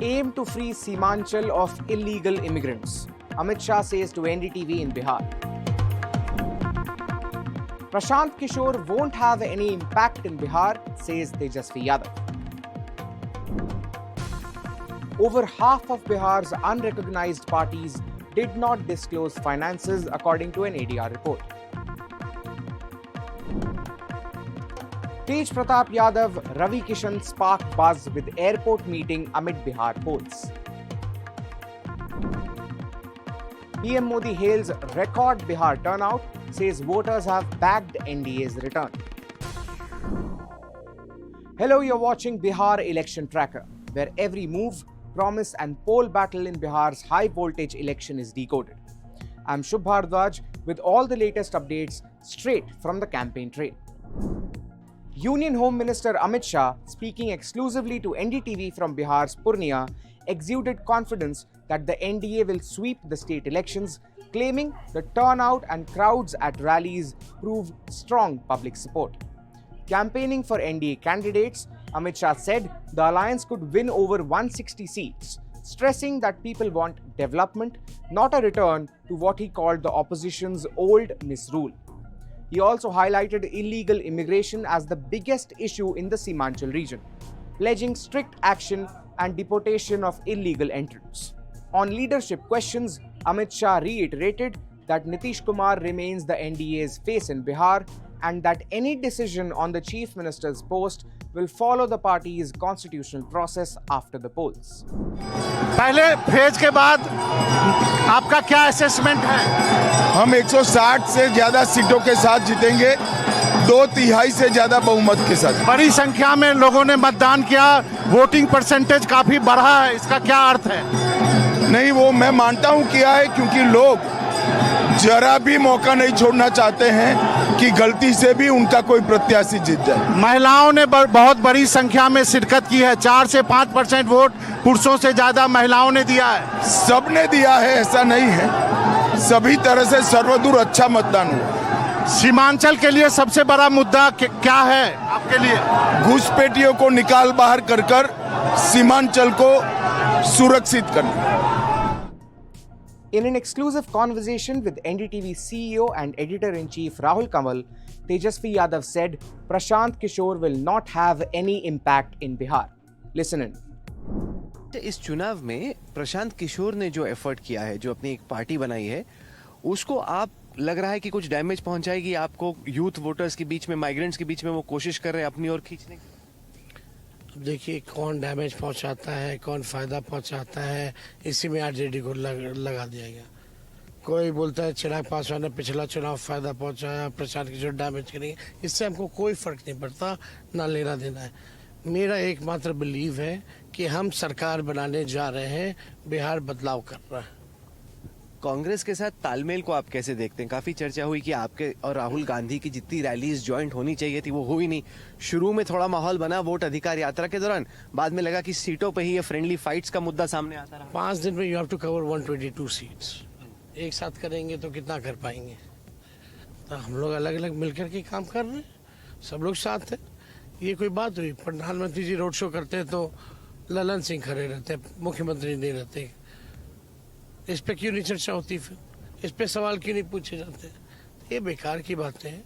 aim to free Simanchal of illegal immigrants, Amit Shah says to NDTV in Bihar. Prashant Kishore won't have any impact in Bihar, says Tejasvi Yadav. Over half of Bihar's unrecognized parties did not disclose finances, according to an ADR report. Tej Pratap Yadav, Ravi Kishan spark buzz with airport meeting amid Bihar polls. PM Modi hails record Bihar turnout, says voters have backed NDA's return. Hello, you're watching Bihar Election Tracker, where every move, promise and poll battle in Bihar's high-voltage election is decoded. I'm Shubh Bhardwaj with all the latest updates straight from the campaign trail. Union Home Minister Amit Shah, speaking exclusively to NDTV from Bihar's Purnia, exuded confidence that the NDA will sweep the state elections, claiming the turnout and crowds at rallies prove strong public support. Campaigning for NDA candidates, Amit Shah said the alliance could win over 160 seats, stressing that people want development, not a return to what he called the opposition's old misrule. He also highlighted illegal immigration as the biggest issue in the Simanchal region, pledging strict action and deportation of illegal entrants. On leadership questions, Amit Shah reiterated that Nitish Kumar remains the NDA's face in Bihar and that any decision on the chief minister's post will follow the party's constitutional process after the polls. पहले phase के बाद आपका क्या assessment है? हम 160 से ज्यादा सीटों के साथ जीतेंगे, 2/3 से ज्यादा बहुमत के साथ। बड़ी संख्या में लोगों ने मतदान किया, वोटिंग परसेंटेज काफी बढ़ा है, इसका क्या अर्थ है? नहीं, वो मैं मानता हूं किया है, क्योंकि लोग जरा भी मौका नहीं छोड़ना चाहते हैं कि गलती से भी उनका कोई प्रत्याशी जीत जाए। महिलाओं ने बहुत बड़ी संख्या में शिरकत की है, 4 से 5% वोट पुरुषों से ज्यादा महिलाओं ने दिया है। सबने दिया है, ऐसा नहीं है, सभी तरह से सर्वदूर अच्छा मतदान हुआ। सीमांचल के लिए सबसे बड़ा मुद्दा क्या है आपके लिए? घुसपैठियों को निकाल बाहर कर सीमांचल को सुरक्षित करना। In an exclusive conversation with NDTV CEO and Editor-in-Chief Rahul Kanwal, Tejasvi Yadav said Prashant Kishore will not have any impact in Bihar. Listen in. इस चुनाव में प्रशांत किशोर ने जो एफर्ट किया है, जो अपनी एक पार्टी बनाई है, उसको आप लग रहा है कि कुछ डैमेज पहुंचाएगी आपको? यूथ वोटर्स के बीच में, माइग्रेंट्स के बीच में वो कोशिश कर रहे हैं अपनी ओर खींचने की। देखिए, कौन डैमेज पहुंचाता है, कौन फायदा पहुंचाता है, इसी में आरजेडी को लगा दिया गया। कोई बोलता है चिराग पासवान ने पिछला चुनाव फायदा पहुंचाया, प्रशांत किशोर डैमेज करेंगे, इससे हमको कोई फर्क नहीं पड़ता, ना लेना देना है। मेरा एकमात्र बिलीव है कि हम सरकार बनाने जा रहे हैं, बिहार बदलाव कर रहा है। कांग्रेस के साथ तालमेल को आप कैसे देखते हैं? काफी चर्चा हुई कि आपके और राहुल गांधी की जितनी रैलीज ज्वाइंट होनी चाहिए थी वो हुई नहीं। शुरू में थोड़ा माहौल बना वोट अधिकार यात्रा के दौरान, बाद में लगा कि सीटों पे ही ये फ्रेंडली फाइट्स का मुद्दा सामने आता रहा। 5 दिन में you have to cover 122 seats. एक साथ करेंगे तो कितना कर पाएंगे? तो हम लोग अलग अलग मिलकर के काम कर रहे हैं, सब लोग साथ हैं। ये कोई बात हुई? प्रधानमंत्री जी रोड शो करते हैं तो ललन सिंह खड़े रहते, मुख्यमंत्री नहीं रहते। इस पे क्यों नहीं चर्चा होती? फिर इस पे सवाल क्यों नहीं पूछे जाते? ये बेकार की बातें हैं।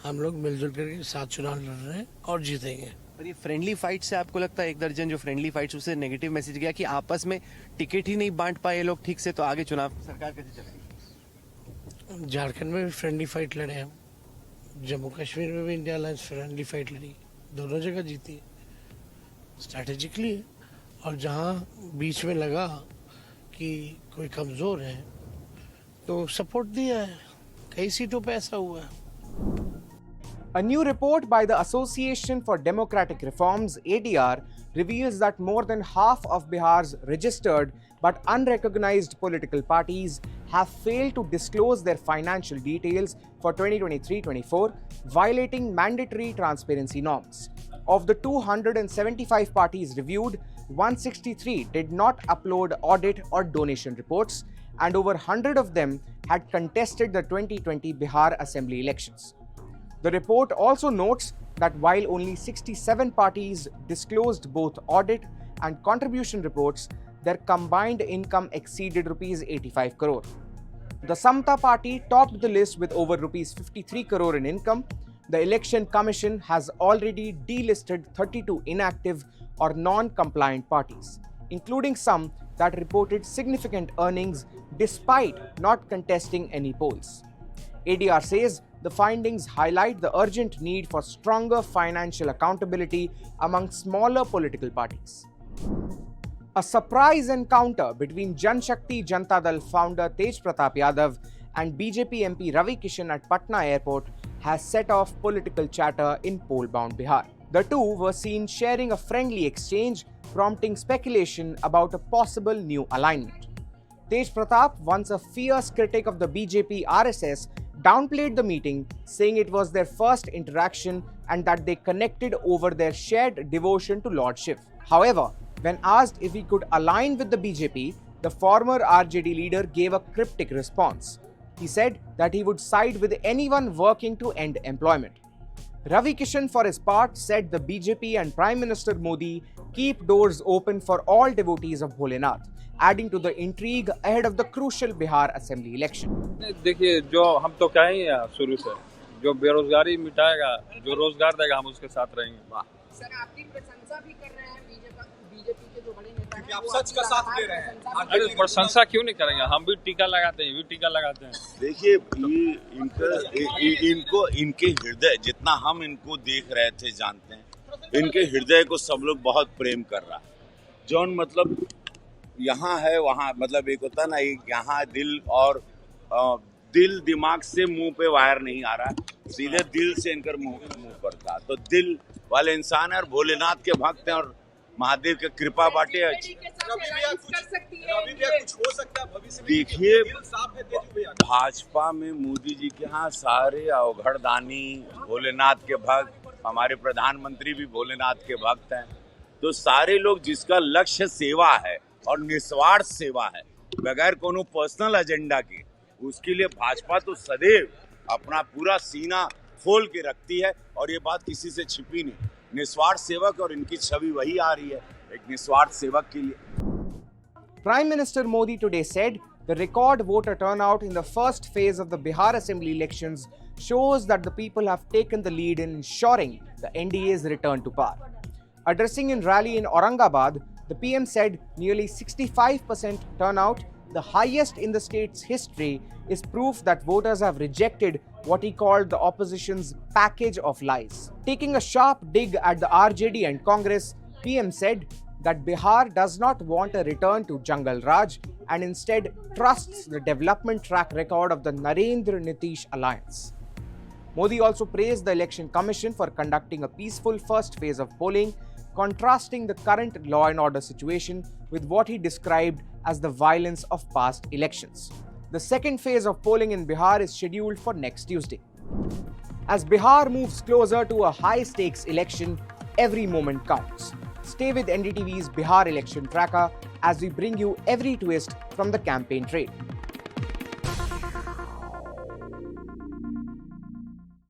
हम लोग मिलजुल करके साथ चुनाव लड़ रहे हैं और जीतेंगे। और ये फ्रेंडली फाइट से आपको लगता है 1 दर्जन जो फ्रेंडली फाइट्स, उससे नेगेटिव मैसेज गया कि आपस में टिकट ही नहीं बांट पाए लोग ठीक से, तो आगे चुनाव सरकार कैसे चलेगी? झारखंड में भी फ्रेंडली फाइट लड़े हम, जम्मू कश्मीर में भी इंडिया अलायंस फ्रेंडली फाइट लड़ी, दोनों जगह जीती है, स्ट्रैटेजिकली है। और जहाँ बीच में लगा कि कोई कमजोर है तो सपोर्ट दिया है। कई सीटों पे ऐसा हुआ है। A new report by the Association for Democratic Reforms, ADR, reveals that more than half of Bihar's registered but unrecognized political parties have failed to disclose their financial details for 2023-24, violating mandatory transparency norms. Of the 275 parties reviewed, 163 did not upload audit or donation reports, and over 100 of them had contested the 2020 Bihar Assembly elections. The report also notes that while only 67 parties disclosed both audit and contribution reports, their combined income exceeded rupees 85 crore. The Samta party topped the list with over rupees 53 crore in income. The Election Commission has already delisted 32 inactive or non-compliant parties, including some that reported significant earnings despite not contesting any polls. ADR says the findings highlight the urgent need for stronger financial accountability among smaller political parties. A surprise encounter between Jan Shakti Janata Dal founder Tej Pratap Yadav and BJP MP Ravi Kishan at Patna airport has set off political chatter in poll-bound Bihar. The two were seen sharing a friendly exchange, prompting speculation about a possible new alignment. Tej Pratap, once a fierce critic of the BJP RSS, downplayed the meeting, saying it was their first interaction and that they connected over their shared devotion to Lord Shiv. However, when asked if he could align with the BJP, the former RJD leader gave a cryptic response. He said that he would side with anyone working to end employment. Ravi Kishan, for his part, said the BJP and Prime Minister Modi keep doors open for all devotees of Bholenath, adding to the intrigue ahead of the crucial Bihar Assembly election. देखिए, जो हम तो कहें यहाँ शुरू से, जो बेरोजगारी मिटाएगा, जो रोजगार देगा, हम उसके साथ रहेंगे। सर, आपकी प्रशंसा भी कर रहे हैं बीजेपी के जो बड़े नेता हैं, आप सच का साथ दे रहे हैं। अरे प्रशंसा क्यों नहीं करेंगे? हम भी टीका लगाते हैं, ये भी टीका लगाते हैं। देखिए, इनको इनके हृदय, जितना हम इनको देख रहे थे, जानते हैं, इनके हृदय को सब लोग बहुत प्रेम कर रहा है। जौन मतलब यहाँ है वहाँ, मतलब एक होता ना, एक यहाँ दिल और दिल दिमाग से मुंह पे वायर नहीं आ रहा, सीधे दिल से इनकर मुंह पर था। तो दिल वाले इंसान है और भोलेनाथ के भक्त हैं और महादेव की कृपा बाटे। देखिए, भाजपा में मोदी जी के यहाँ सारे अवघड़दानी भोलेनाथ के भक्त, हमारे प्रधानमंत्री भी भोलेनाथ के भक्त हैं। तो सारे लोग जिसका लक्ष्य सेवा है और निस्वार्थ सेवा है, बगैर कोनो पर्सनल एजेंडा के, उसके लिए भाजपा तो सदैव अपना पूरा सीना खोल के रखती है और ये बात किसी से छिपी नहीं। निस्वार्थ सेवक, और इनकी छवि वही आ रही है, एक निस्वार्थ सेवक के लिए। Prime Minister Modi today said the record voter turnout in the first phase of the Bihar Assembly elections shows that the people have taken the lead in ensuring the NDA's return to power. Addressing a rally in Aurangabad, the PM said nearly 65% turnout, the highest in the state's history, is proof that voters have rejected what he called the opposition's package of lies. Taking a sharp dig at the RJD and Congress, PM said that Bihar does not want a return to Jungle Raj and instead trusts the development track record of the Narendra Nitish alliance. Modi also praised the Election Commission for conducting a peaceful first phase of polling, contrasting the current law and order situation with what he described as the violence of past elections. The second phase of polling in Bihar is scheduled for next Tuesday. As Bihar moves closer to a high-stakes election, every moment counts. Stay with NDTV's Bihar Election Tracker as we bring you every twist from the campaign trail.